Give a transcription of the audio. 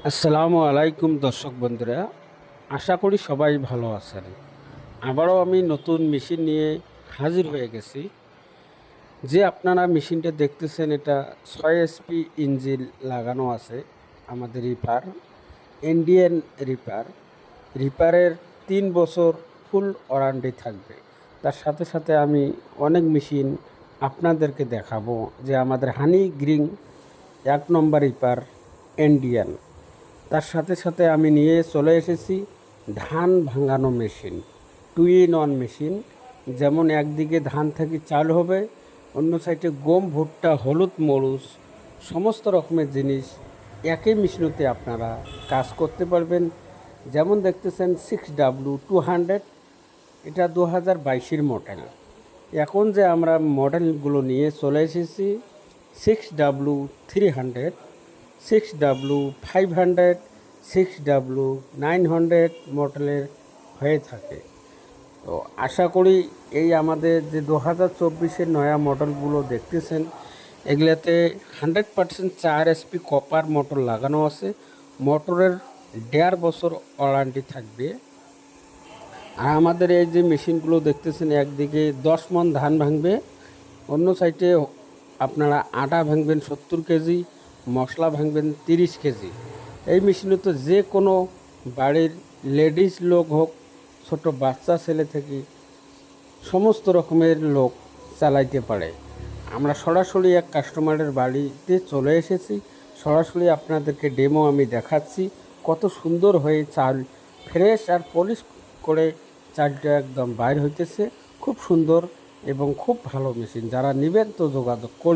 আসসালামু আলাইকুম দর্শক বন্ধুরা, আশা করি সবাই ভালো আছেন। আবারও আমি নতুন মেশিন নিয়ে হাজির হয়ে গেছি। যে আপনারা মেশিনটা দেখতেছেন, এটা 6 HP ইঞ্জিন লাগানো আছে। আমাদের ইন্ডিয়ান রিপারের 3 বছর ফুল ওয়ারেন্টি থাকবে। তার সাথে সাথে আমি অনেক মেশিন আপনাদেরকে দেখাবো, যে আমাদের হানি গ্রিং 1 নম্বর রিপার ইন্ডিয়ান। তার সাথে সাথে আমি নিয়ে চলে এসেছি ধান ভাঙানো মেশিন, 2 in 1 মেশিন। যেমন একদিকে ধান থেকে চাল হবে, অন্য সাইডে গম, ভুট্টা, হলুদ, মরুচ, সমস্ত রকমের জিনিস একই মেশিনতে আপনারা কাজ করতে পারবেন। যেমন দেখতেছেন 6W200, এটা 2022-এর মডেল। এখন যে আমরা মডেলগুলো নিয়ে চলে এসেছি, 6W300, 6W500, 6W900 মডেলের হয়ে থাকে। তো আশা করি এই আমাদের যে 2024-এর নয়া মডেলগুলো দেখতেছেন, এগুলোতে 100% 4 SP কপার মোটর লাগানো আছে। মোটরের 1.5 বছর ওয়ারেন্টি থাকবে। আর আমাদের এই যে মেশিনগুলো দেখতেছেন, একদিকে 10 মণ ধান ভাঙবে, অন্য সাইডে আপনারা আটা ভাঙবেন 70 কেজি, মশলা ভাঙবেন 30 কেজি। এই মেশিনে তো যে কোনো বাড়ির লেডিস লোক হোক, ছোট বাচ্চা ছেলে থেকে সমস্ত রকমের লোক চালাইতে পারে। আমরা সরাসরি এক কাস্টমারের বাড়িতে চলে এসেছি, সরাসরি আপনাদেরকে ডেমো আমি দেখাচ্ছি। কত সুন্দর হয়ে চাল ফ্রেশ আর পলিশ করে চালটা একদম বাইর হইতেছে। খুব সুন্দর এবং খুব ভালো মেশিন। যারা নেবেন তো যোগাযোগ করবেন।